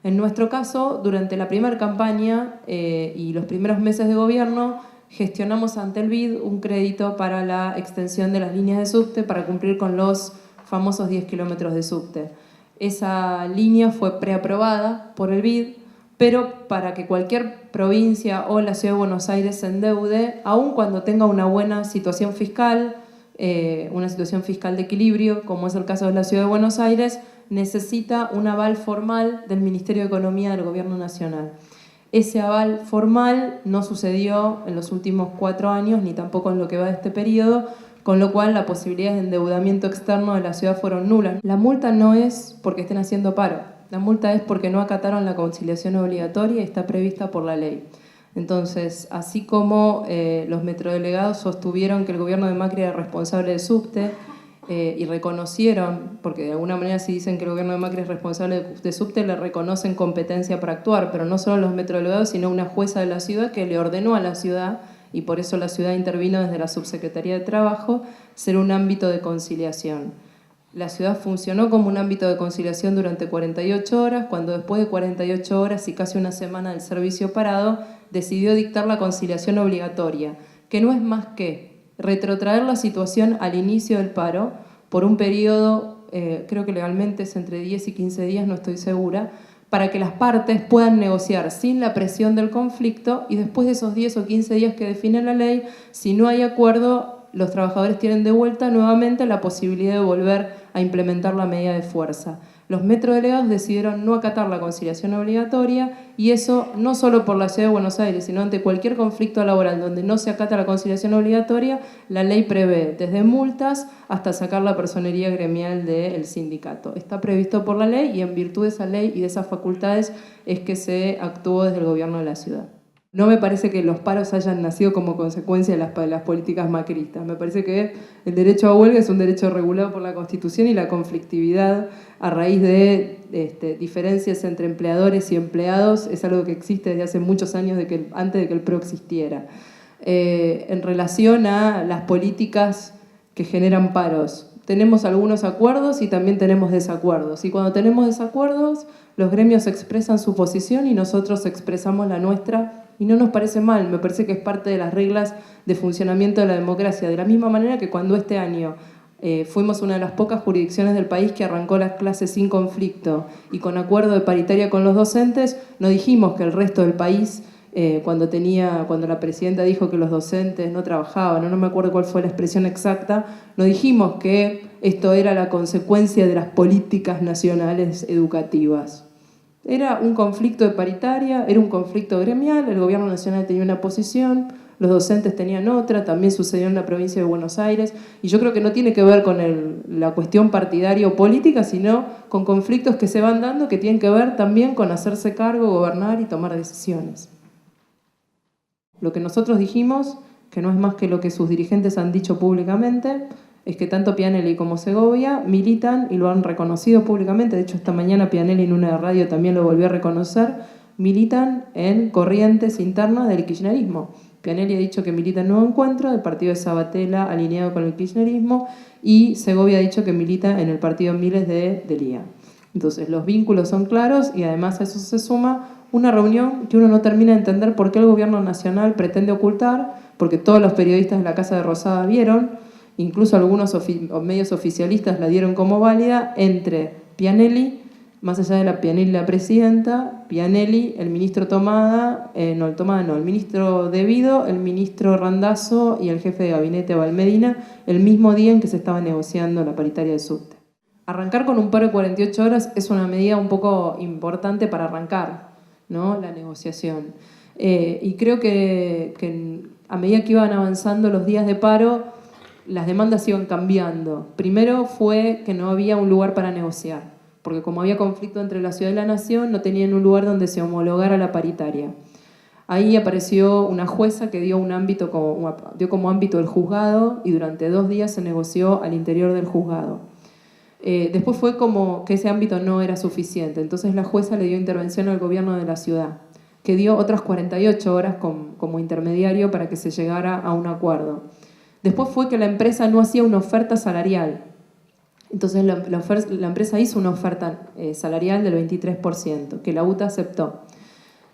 En nuestro caso, durante la primera campaña y los primeros meses de gobierno, gestionamos ante el BID un crédito para la extensión de las líneas de subte para cumplir con los famosos 10 kilómetros de subte. Esa línea fue preaprobada por el BID, pero para que cualquier provincia o la Ciudad de Buenos Aires se endeude, aun cuando tenga una buena situación fiscal, una situación fiscal de equilibrio, como es el caso de la Ciudad de Buenos Aires, necesita un aval formal del Ministerio de Economía del Gobierno Nacional. Ese aval formal no sucedió en los últimos 4 años, ni tampoco en lo que va de este periodo, con lo cual las posibilidades de endeudamiento externo de la ciudad fueron nulas. La multa no es porque estén haciendo paro, la multa es porque no acataron la conciliación obligatoria y está prevista por la ley. Entonces, así como los metrodelegados sostuvieron que el gobierno de Macri era responsable del subte, y reconocieron, porque de alguna manera si dicen que el gobierno de Macri es responsable de subte, le reconocen competencia para actuar, pero no solo los metrodelegados, sino una jueza de la ciudad que le ordenó a la ciudad, y por eso la ciudad intervino desde la Subsecretaría de Trabajo, ser un ámbito de conciliación. La ciudad funcionó como un ámbito de conciliación durante 48 horas, cuando después de 48 horas y casi una semana del servicio parado, decidió dictar la conciliación obligatoria, que no es más que retrotraer la situación al inicio del paro por un periodo, creo que legalmente es entre 10 y 15 días, no estoy segura, para que las partes puedan negociar sin la presión del conflicto y después de esos 10 o 15 días que define la ley, si no hay acuerdo, los trabajadores tienen de vuelta nuevamente la posibilidad de volver a implementar la medida de fuerza. Los metrodelegados decidieron no acatar la conciliación obligatoria y eso no solo por la Ciudad de Buenos Aires, sino ante cualquier conflicto laboral donde no se acata la conciliación obligatoria, la ley prevé desde multas hasta sacar la personería gremial del sindicato. Está previsto por la ley y en virtud de esa ley y de esas facultades es que se actuó desde el gobierno de la ciudad. No me parece que los paros hayan nacido como consecuencia de las políticas macristas. Me parece que el derecho a huelga es un derecho regulado por la Constitución y la conflictividad a raíz de diferencias entre empleadores y empleados es algo que existe desde hace muchos años, antes de que el PRO existiera. En relación a las políticas que generan paros, tenemos algunos acuerdos y también tenemos desacuerdos. Y cuando tenemos desacuerdos, los gremios expresan su posición y nosotros expresamos la nuestra. Y no nos parece mal, me parece que es parte de las reglas de funcionamiento de la democracia. De la misma manera que cuando este año fuimos una de las pocas jurisdicciones del país que arrancó las clases sin conflicto y con acuerdo de paritaria con los docentes, no dijimos que el resto del país, cuando la presidenta dijo que los docentes no trabajaban, no me acuerdo cuál fue la expresión exacta, no dijimos que esto era la consecuencia de las políticas nacionales educativas. Era un conflicto de paritaria, era un conflicto gremial, el gobierno nacional tenía una posición, los docentes tenían otra, también sucedió en la provincia de Buenos Aires, y yo creo que no tiene que ver con la cuestión partidaria o política, sino con conflictos que se van dando que tienen que ver también con hacerse cargo, gobernar y tomar decisiones. Lo que nosotros dijimos, que no es más que lo que sus dirigentes han dicho públicamente, es que tanto Pianelli como Segovia militan y lo han reconocido públicamente. De hecho, esta mañana Pianelli en una radio también lo volvió a reconocer, militan en corrientes internas del kirchnerismo. Pianelli ha dicho que milita en Nuevo Encuentro, del partido de Sabatella alineado con el kirchnerismo, y Segovia ha dicho que milita en el partido Miles de Lía. Entonces, los vínculos son claros y además a eso se suma una reunión que uno no termina de entender por qué el gobierno nacional pretende ocultar, porque todos los periodistas de la Casa de Rosada vieron, incluso algunos medios oficialistas la dieron como válida, entre Pianelli, más allá de Pianelli la presidenta, Pianelli, el ministro el ministro De Vido, el ministro Randazzo y el jefe de gabinete Abel Medina, el mismo día en que se estaba negociando la paritaria de subte. Arrancar con un paro de 48 horas es una medida un poco importante para arrancar, ¿no?, la negociación. Y creo que a medida que iban avanzando los días de paro, las demandas iban cambiando. Primero fue que no había un lugar para negociar, porque como había conflicto entre la ciudad y la nación, no tenían un lugar donde se homologara la paritaria. Ahí apareció una jueza que dio como ámbito el juzgado y durante 2 días se negoció al interior del juzgado. Después fue como que ese ámbito no era suficiente, entonces la jueza le dio intervención al gobierno de la ciudad, que dio otras 48 horas como intermediario para que se llegara a un acuerdo. Después fue que la empresa no hacía una oferta salarial. Entonces la empresa hizo una oferta salarial del 23%, que la UTA aceptó.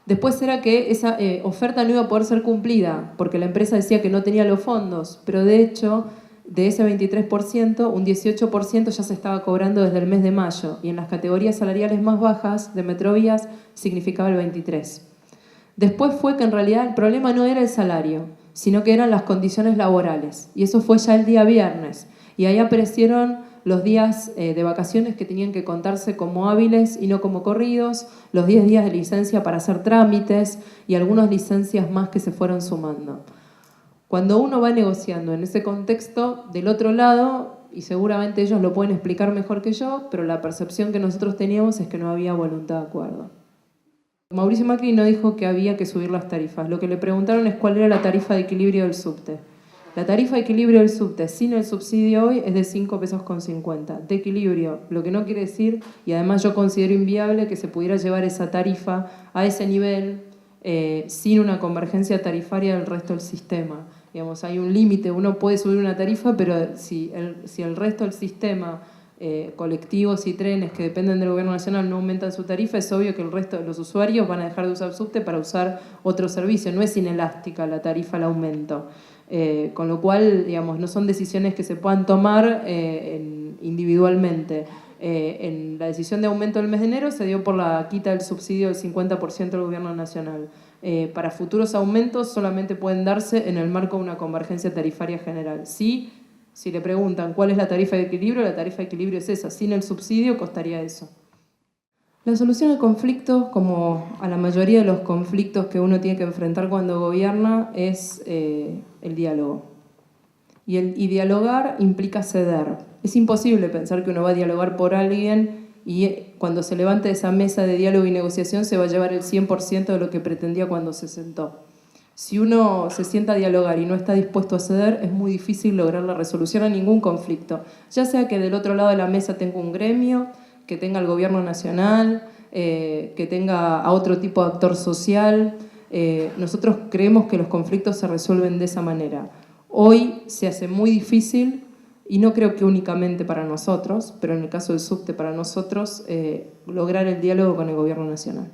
Después era que esa oferta no iba a poder ser cumplida, porque la empresa decía que no tenía los fondos, pero de hecho, de ese 23%, un 18% ya se estaba cobrando desde el mes de mayo, y en las categorías salariales más bajas de Metrovías significaba el 23%. Después fue que en realidad el problema no era el salario, sino que eran las condiciones laborales, y eso fue ya el día viernes, y ahí aparecieron los días de vacaciones que tenían que contarse como hábiles y no como corridos, los 10 días de licencia para hacer trámites y algunas licencias más que se fueron sumando. Cuando uno va negociando en ese contexto, del otro lado, y seguramente ellos lo pueden explicar mejor que yo, pero la percepción que nosotros teníamos es que no había voluntad de acuerdo. Mauricio Macri no dijo que había que subir las tarifas. Lo que le preguntaron es cuál era la tarifa de equilibrio del subte. La tarifa de equilibrio del subte sin el subsidio hoy es de 5,50 pesos. De equilibrio, lo que no quiere decir, y además yo considero inviable que se pudiera llevar esa tarifa a ese nivel sin una convergencia tarifaria del resto del sistema. Digamos, hay un límite, uno puede subir una tarifa, pero si el resto del sistema, colectivos y trenes que dependen del gobierno nacional no aumentan su tarifa, es obvio que el resto de los usuarios van a dejar de usar subte para usar otro servicio. No es inelástica la tarifa al aumento. Con lo cual, digamos, no son decisiones que se puedan tomar individualmente. En la decisión de aumento del mes de enero se dio por la quita del subsidio del 50% del gobierno nacional. Para futuros aumentos solamente pueden darse en el marco de una convergencia tarifaria general. Sí, si le preguntan cuál es la tarifa de equilibrio, la tarifa de equilibrio es esa. Sin el subsidio costaría eso. La solución al conflicto, como a la mayoría de los conflictos que uno tiene que enfrentar cuando gobierna, es el diálogo. Y dialogar implica ceder. Es imposible pensar que uno va a dialogar por alguien y cuando se levante de esa mesa de diálogo y negociación se va a llevar el 100% de lo que pretendía cuando se sentó. Si uno se sienta a dialogar y no está dispuesto a ceder, es muy difícil lograr la resolución a ningún conflicto. Ya sea que del otro lado de la mesa tenga un gremio, que tenga el gobierno nacional, que tenga a otro tipo de actor social. Nosotros creemos que los conflictos se resuelven de esa manera. Hoy se hace muy difícil, y no creo que únicamente para nosotros, pero en el caso del subte para nosotros, lograr el diálogo con el gobierno nacional.